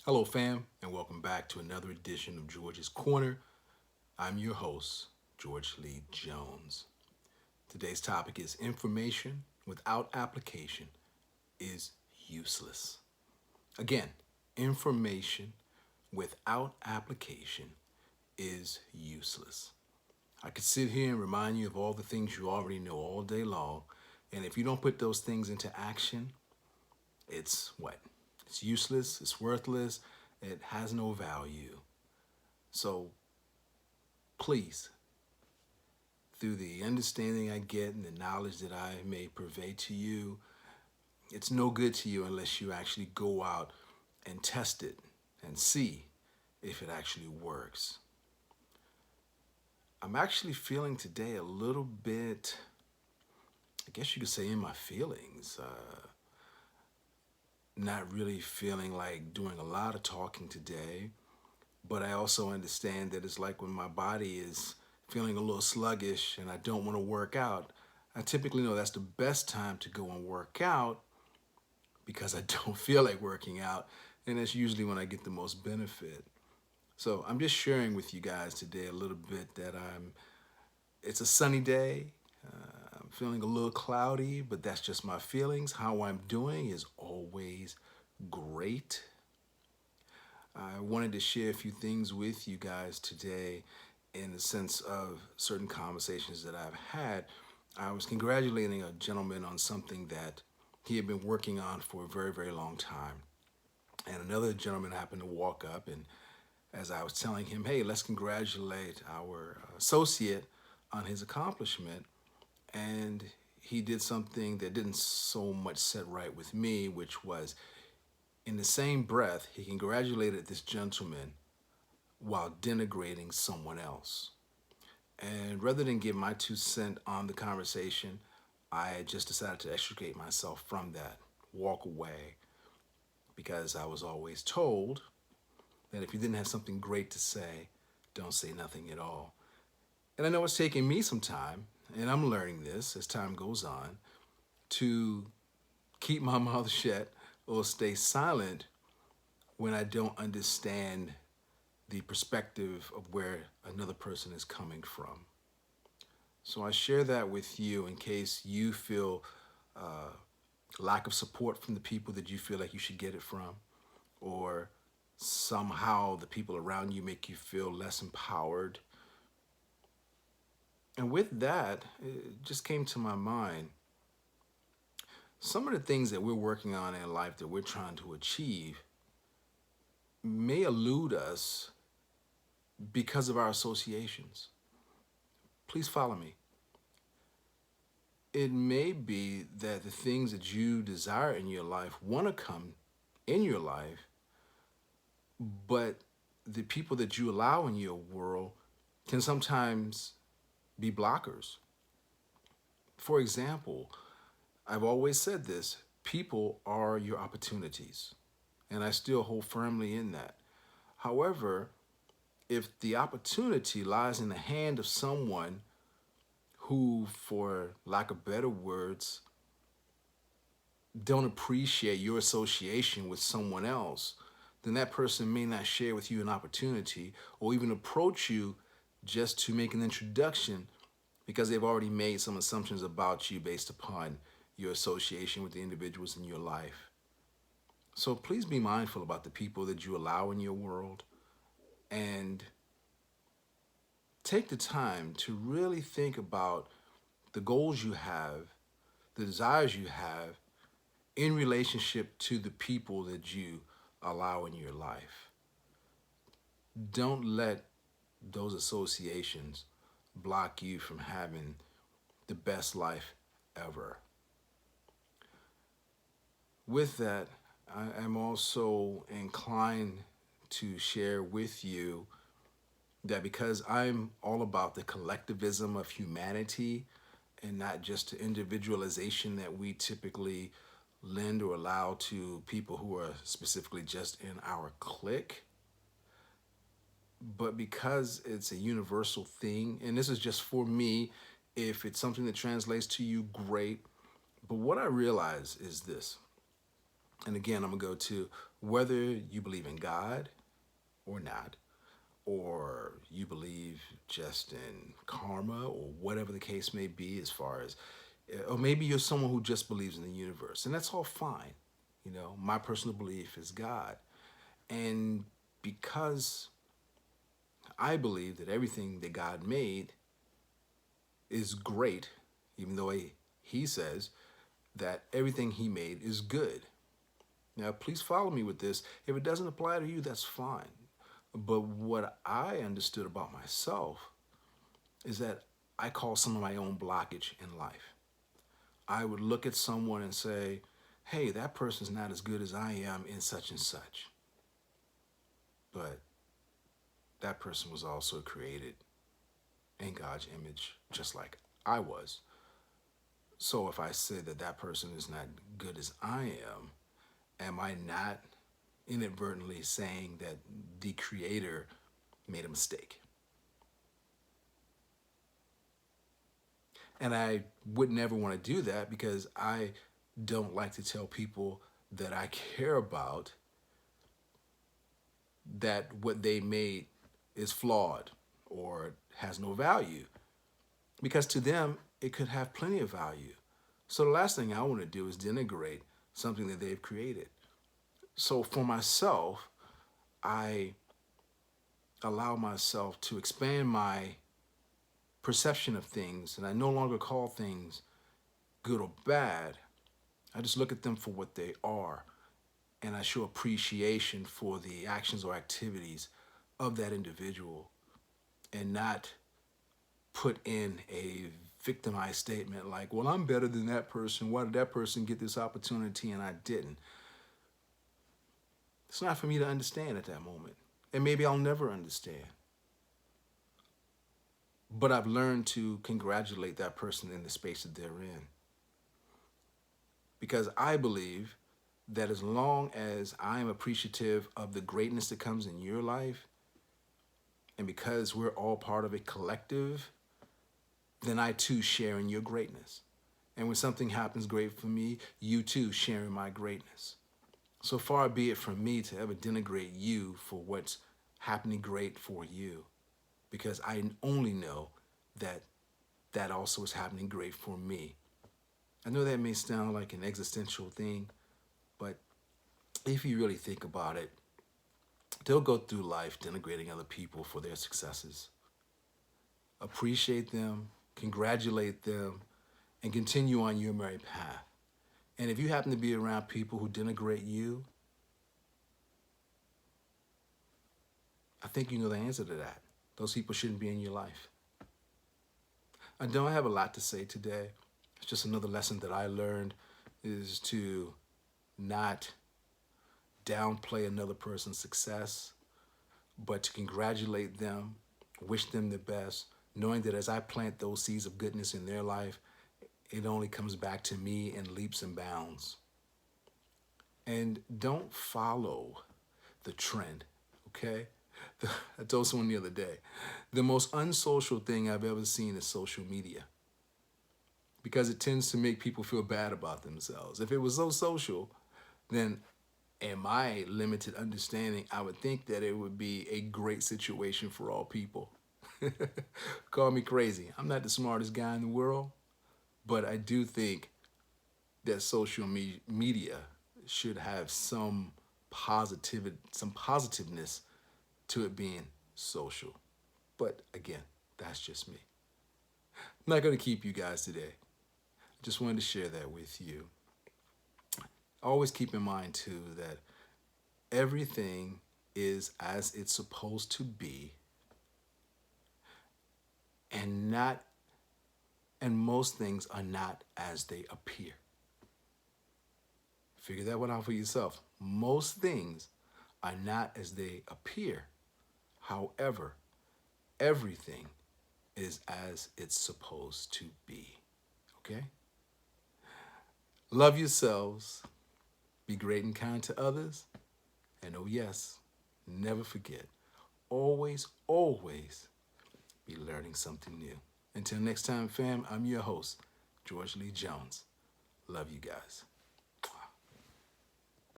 Hello, fam, and welcome back to another edition of George's Corner. I'm your host, George Lee Jones. Today's topic is information without application is useless. Again, information without application is useless. I could sit here and remind you of all the things you already know all day long, and if you don't put those things into action, it's what? It's useless, it's worthless, it has no value. So please, through the understanding I get and the knowledge that I may purvey to you, it's no good to you unless you actually go out and test it and see if it actually works. I'm actually feeling today a little bit, I guess you could say, in my feelings. Not really feeling like doing a lot of talking today, but I also understand that it's like when my body is feeling a little sluggish and I don't want to work out. I typically know that's the best time to go and work out because I don't feel like working out, and that's usually when I get the most benefit. So I'm just sharing with you guys today a little bit that it's a sunny day. I'm feeling a little cloudy, but that's just my feelings. How I'm doing is always great. I wanted to share a few things with you guys today in the sense of certain conversations that I've had. I was congratulating a gentleman on something that he had been working on for a very, very long time. And another gentleman happened to walk up, and as I was telling him, hey, let's congratulate our associate on his accomplishment. And he did something that didn't so much set right with me, which was in the same breath, he congratulated this gentleman while denigrating someone else. And rather than give my 2 cents on the conversation, I just decided to extricate myself from that, walk away, because I was always told that if you didn't have something great to say, don't say nothing at all. And I know it's taking me some time, and I'm learning this as time goes on, to keep my mouth shut or stay silent when I don't understand the perspective of where another person is coming from. So I share that with you in case you feel uh, lack of support from the people that you feel like you should get it from, or somehow the people around you make you feel less empowered. And with that, it just came to my mind some of the things that we're working on in life that we're trying to achieve may elude us because of our associations. Please follow me. It may be that the things that you desire in your life want to come in your life, but the people that you allow in your world can sometimes be blockers. For example, I've always said this, people are your opportunities, and I still hold firmly in that. However, if the opportunity lies in the hand of someone who, for lack of better words, don't appreciate your association with someone else, then that person may not share with you an opportunity or even approach you just to make an introduction because they've already made some assumptions about you based upon your association with the individuals in your life. So please be mindful about the people that you allow in your world and take the time to really think about the goals you have, the desires you have in relationship to the people that you allow in your life. Don't let those associations block you from having the best life ever. With that, I am also inclined to share with you that because I'm all about the collectivism of humanity and not just the individualization that we typically lend or allow to people who are specifically just in our clique, but because it's a universal thing, and this is just for me, if it's something that translates to you, great. But what I realize is this, and again, I'm gonna go to Whether you believe in God or not, or you believe just in karma or whatever the case may be, as far as, or maybe you're someone who just believes in the universe, and that's all fine. You know, my personal belief is God. And because I believe that everything that God made is great, even though he says that everything he made is good. Now, please follow me with this. If it doesn't apply to you, that's fine. But what I understood about myself is that I call some of my own blockage in life. I would look at someone and say, hey, that person's not as good as I am in such and such. But that person was also created in God's image, just like I was. So if I say that that person is not good as I am I not inadvertently saying that the creator made a mistake? And I would never want to do that because I don't like to tell people that I care about that what they made is flawed or has no value. Because to them, it could have plenty of value. So the last thing I want to do is denigrate something that they've created. So for myself, I allow myself to expand my perception of things, and I no longer call things good or bad. I just look at them for what they are, and I show appreciation for the actions or activities of that individual, and not put in a victimized statement like, well, I'm better than that person. Why did that person get this opportunity and I didn't? It's not for me to understand at that moment. And maybe I'll never understand. But I've learned to congratulate that person in the space that they're in. Because I believe that as long as I am appreciative of the greatness that comes in your life, and because we're all part of a collective, then I too share in your greatness. And when something happens great for me, you too share in my greatness. So far be it from me to ever denigrate you for what's happening great for you, because I only know that that also is happening great for me. I know that may sound like an existential thing, but if you really think about it, they'll go through life denigrating other people for their successes. Appreciate them, congratulate them, and continue on your merry path. And if you happen to be around people who denigrate you, I think you know the answer to that. Those people shouldn't be in your life. I don't have a lot to say today. It's just another lesson that I learned is to not downplay another person's success, but to congratulate them, wish them the best, knowing that as I plant those seeds of goodness in their life, it only comes back to me in leaps and bounds. And don't follow the trend, okay? I told someone the other day, the most unsocial thing I've ever seen is social media, because it tends to make people feel bad about themselves. If it was so social, then in my limited understanding, I would think that it would be a great situation for all people. Call me crazy. I'm not the smartest guy in the world, but I do think that social media should have some positiveness to it being social. But again, that's just me. I'm not going to keep you guys today. I just wanted to share that with you. Always keep in mind too that everything is as it's supposed to be, and not and most things are not as they appear. Figure that one out for yourself. Most things are not as they appear. However, everything is as it's supposed to be. Okay? Love yourselves. Be great and kind to others. And oh yes, never forget, always, always be learning something new. Until next time, fam, I'm your host, George Lee Jones. Love you guys.